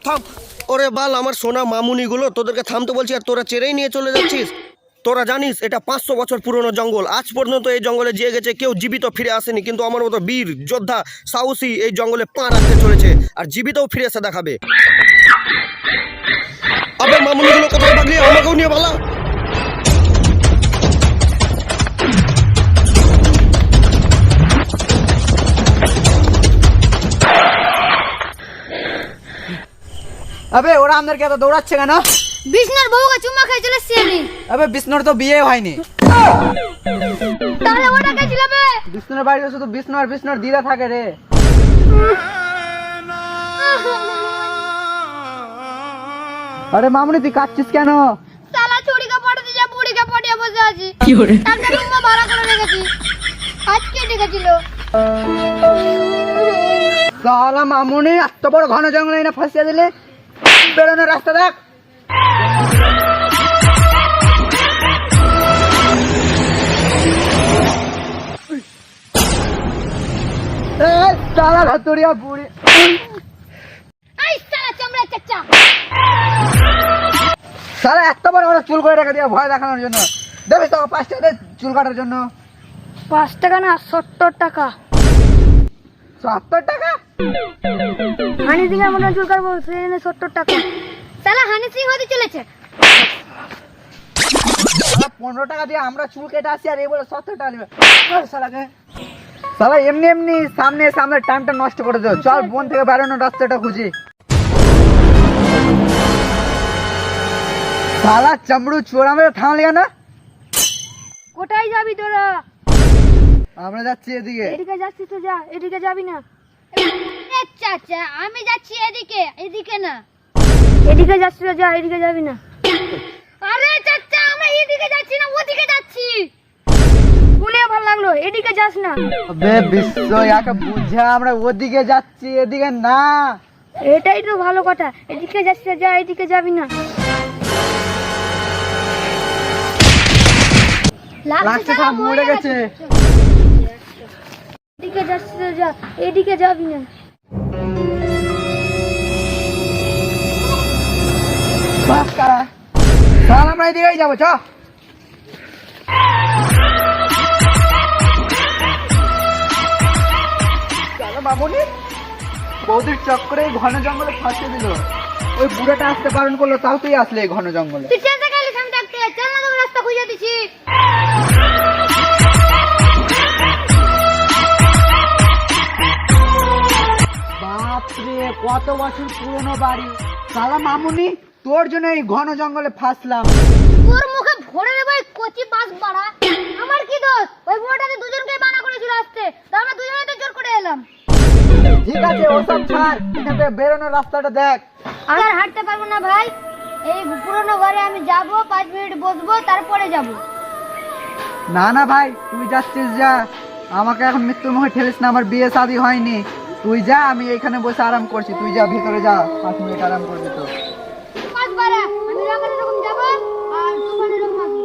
থাম। ওরে বাল, আমার সোনা মামুনিগুলো, তোদেরকে থামতে বলছি আর তোরা চেরেই নিয়ে চলে যাচ্ছিস। তোরা জানিস এটা 500 বছর পুরনো জঙ্গল। আজ পর্যন্ত এই জঙ্গলে যে গেছে কেউ জীবিত ফিরে আসেনি, কিন্তু আমার মতো বীর যোদ্ধা সাহসী এই জঙ্গলে পা রাখতে চলেছে আর জীবিতও ফিরে এসে দেখাবে। আবে মামুনিগুলো কোথায় ভাগলি? আমাকেও নিয়ে ভালা। আবে ওরা আমাদেরকে এত দৌড়াচ্ছে কেন? বিষ্ণুর বউকে চুমা খেয়ে চলে এসছি আমি। আবে বিষ্ণুর তো বিয়ে হয়নি। তাহলে ওটা কে ছিল বে? বিষ্ণুর বাড়িতে শুধু বিষ্ণু আর বিষ্ণুর দিদা থাকে রে। আরে মামুনি তুই কাঁদছিস কেন? শালা চুড়িকে পটাতে যা বুড়িকে পটিয়ে বসে আছি। একটা রুম ভাড়া করে রেখেছি, আজকে ডেকেছিল। সালা মামুনি এত বড় ঘন জঙ্গলে না ফাঁসিয়ে দিলে, বেরোনোর রাস্তা দেখ। সালা ঘাতুরিয়া বুড়ি। এই শালা চামড়া চাচা, সালা এত বড় বড় চুল করে রেখে দিয়ে ভয় দেখানোর জন্য। দেবে তো 5 টাকা দে চুল কাটার জন্য। 5 টাকা না 70 টাকা। 70 টাকা? হানি সিং এর মতন চুল কাটবো, সেখানে 70 টাকা। শালা হানি সিং হতে চলেছে। 15 টাকা দিয়ে আমরা চুল কেটে আসি আর এই বলে 70 টাকা নেবে। শালাকে শালা এমনি এমনি সামনে সামনে টাইমটা নষ্ট করে দেও। চল বন থেকে বেরোনোর রাস্তাটা খুঁজি। শালা চামড়ু চোর, আমরা থামলি না। কোথায় যাবি তোরা? আমরা যাচ্ছি এদিকে। এদিকে যাচ্ছিস তো যা, এদিকে যাবি না। চাচা আমি যাচ্ছি এদিকে, এদিকে না। এদিকে যাচ্ছিস তো যা, এদিকে যাবি না। আরে চাচা আমরা এদিকে যাচ্ছি না, ওদিকে যাচ্ছি। শুনে ভালো লাগলো, এদিকে যাস না। আবে বিশ্ব ইয়াকে বুঝা, আমরা ওদিকে যাচ্ছি এদিকে না। এটাই তো ভালো কথা, এদিকে যাচ্ছিস তো যা, এদিকে যাবি না। লাগছে সব মরে গেছে। এদিকে যাচ্ছিস তো যা, এদিকে যাবি না। বাস কারা শালা, আমরা এদিকেই যাবো। চ চলো মামুনি, বৌদির চক্করে এই ঘন জঙ্গলে ফাঁসিয়ে দিল। ওই বুড়াটা আসতে বারণ করলো, তাও তুই আসলে এই ঘন জঙ্গলে। তুই চিন্তা করলিস আমি থাকতে, চল না তোকে রাস্তা খুঁজে দিছি। বাপরে কত বছর পুরনো বাড়ি। শালা মামুনি তোর জন্য এই ঘন জঙ্গলে ফাঁসলাম। তোর মুখে ভরে দেবো এই কচি বাস বাড়া। আমার কি দোষ? ওই বুড়োটাতে দুজনকে মানা করেছিল আসতে, তো আমরা দুজনে তো জোর করে এলাম। ঠিক আছে ওসব ছাড়, এখান থেকে বেরোনোর রাস্তাটা দেখ। আমি আর হাঁটতে পারবো না ভাই। এই পুরোনো ঘরে আমি যাব, 5 মিনিট বসবো, তারপরে যাব। না না ভাই, তুই যাচ্ছিস যা। আমাকে এখন মৃত্যুর মুখে ঠেলিস না, আমার বিয়ে শাদী হয়নি। তুই যা, আমি এখানে বসে আরাম করছি। তুই যা ভিতরে যা, 5 মিনিট আরাম করবি তো। পাঁচ বারা আমি রাখার এরকম যাব আর তুফান এরকম আসবো।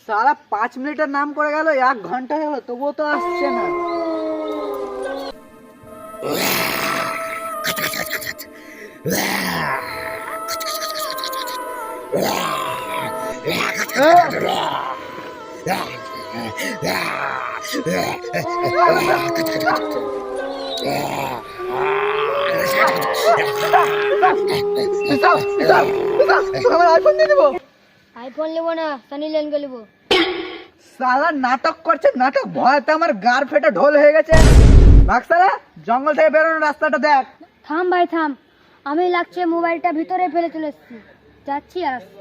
সারা 5 মিনিটের নাম করে গেল, 1 ঘন্টা হলো তবুও তো আসছে না। আমার আইফোন দিয়ে দেবো। আইফোন নেবো না, সানি লেন কে নেবো। সালা নাটক করছে, নাটক। ভয়তে আমার গার ফেটে ঢোল হয়ে গেছে। ভাগ সালা, জঙ্গল থেকে বেরোনোর রাস্তাটা দেখ। থাম ভাই থাম, আমি লাগছে মোবাইলটা ভিতরে ফেলে চলে এসেছি, যাচ্ছি আর আসছি।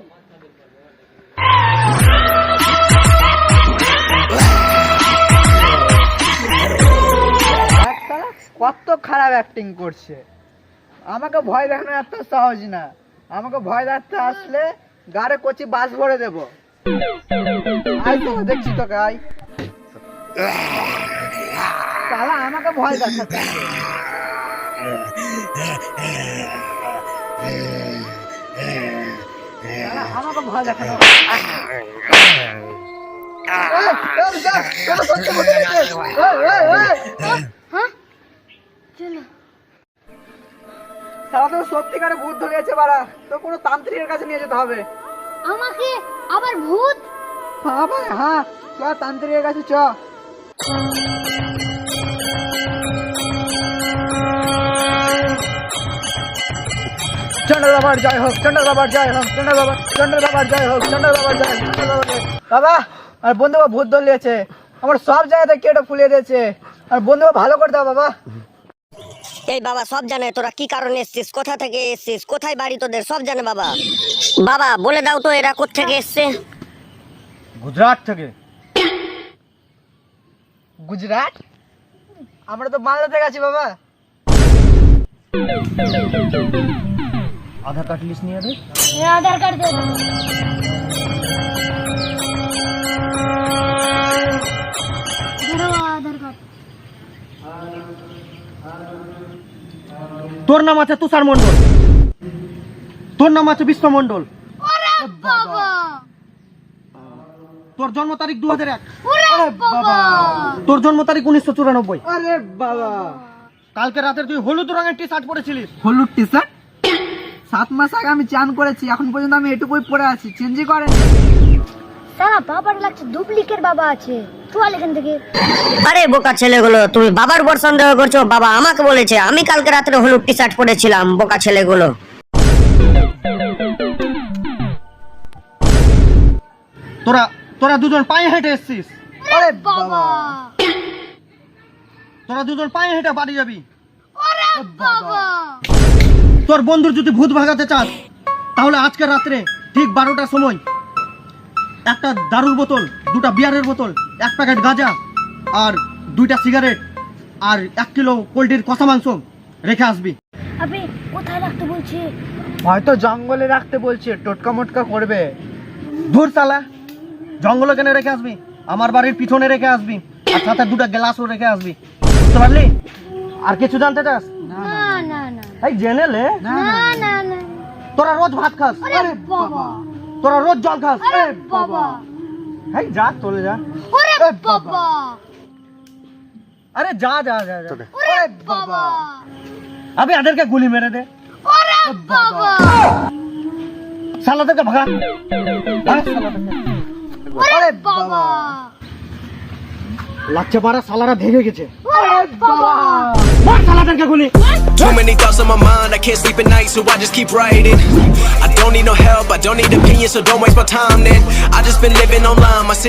ভাগ সালা, কত খারাপ অ্যাক্টিং করছে। আমাকে ভয় দেখানো এত সহজ না। আমাকে ভয় দেখাতে আসলে গাড়ে কচি বাস ভরে দেবো। আই তো দেখছি তোকে, আই। সালা আমাকে ভয় দেখাচ্ছে। সালা আমাকে ভয় দেখানো। হ্যাঁ চলো সারা তো সত্যিকারে ভূত ধরিয়েছে বাড়া, তো কোনো তান্ত্রিকের কাছে নিয়ে যেতে হবে। আমাকে আবার ভূত? হ্যাঁ ভাই হ্যাঁ, চ তান্ত্রিকের কাছে চ। চন্ডাল বাবার জয় হোক, চন্ডাল বাবার জয় হোক, চন্ডাল বাবার জয় হোক, চন্ডাল বাবার জয় হোক, চন্ডাল বাবার জয় হোক। বাবা আর বন্ধু ভূত ধরিয়েছে, আমার সব জায়গাতে কেটে ফুলিয়ে দিয়েছে, আর বন্ধু ভালো করে দাও বাবা। এই বাবা সব জানে তোরা কি কারণে এসছিস, কোথা থেকে এসছিস, কোথায় বাড়ি তোদের, সব জানে বাবা। বাবা বলে দাও তো এরা কোত্থেকে এসছে। গুজরাট থেকে। গুজরাট? আমরা তো মালদা থেকে আছি বাবা। আধার কার্ড লিস্ট নিয়ে দে। আধার কার্ড দে দাও। আধার কার্ড। তোর নাম আছে তুষার মণ্ডল, তোর নাম আছে বিশ্ব মণ্ডল, ওরে বাবা, তোর জন্ম তারিখ 2001, ওরে বাবা, তোর জন্ম তারিখ 1994। আরে বাবা, কালকে রাতে তুই হলুদ রঙের টি শার্ট পরেছিলিস। হলুদ টি শার্ট? 7 মাস আগে আমি চান করেছি, এখন পর্যন্ত আমি এটুকুই পরে আছি, চেঞ্জই করেনি। সারা বাবার লাগছে ডুপ্লিকেট বাবা আছে, চল এখান থেকে। আরে বোকা ছেলেগুলো, তুমি বাবার উপর সন্দেহ করছো? বাবা আমাকে বলেছে, আমি কালকে রাত্রে হলুদ টি শার্ট পরেছিলাম। বোকা ছেলেগুলো। তোরা তোরা দুজন পায়ে হেঁটে এসছিস, আরে বাবা, তোরা দুজন পায়ে হেঁটে বাড়ি যাবি। ওরে বাবা, তোর বন্ধুর যদি ভূত ভাগাতে চাস তাহলে আজকে রাত্রে ঠিক 12টার সময় একটা দারুর বোতল, 2টা বিয়ারের বোতল, 1 প্যাকেট গাঁজা আর 2টা সিগারেট আর 1 কিলো পোল্ট্রির কষা মাংস রেখে আসবি। আপনি কোথায় রাখতে বলছি? হয়তো জঙ্গলে রাখতে বলছে, টোটকা মোটকা করবে। ধুর সালা, জঙ্গলে কেন রেখে আসবি? আমার বাড়ির পিছনে রেখে আসবি, আর সাথে 2টা গ্লাসও রেখে আসবি। বুঝতে পারলি? আর কিছু জানতে চাস? না না না এই জেনে লে, না না না। তোরা রোজ ভাত খাস, ওরে বাবা, তোরা রোজ জল খাস। ওরে বাবা, এই যা চলে যা। ওরে বাবা, আরে যা যা যা যা। ওরে বাবা, আবে এদেরকে গুলি মেরে দে, ওরে বাবা, শালাদেরকে ভাগা। ভাগ শালাদেরকে। ওরে বাবা, লাগছে পারা শালারা ভেঙে গেছে। ওরে বাবা, মার শালাদেরকে গুলি। Too many thoughts on my mind, I can't sleep at night, so I just keep writing. I don't need no help, I don't need opinions, so don't waste my time then. I just been living online, my city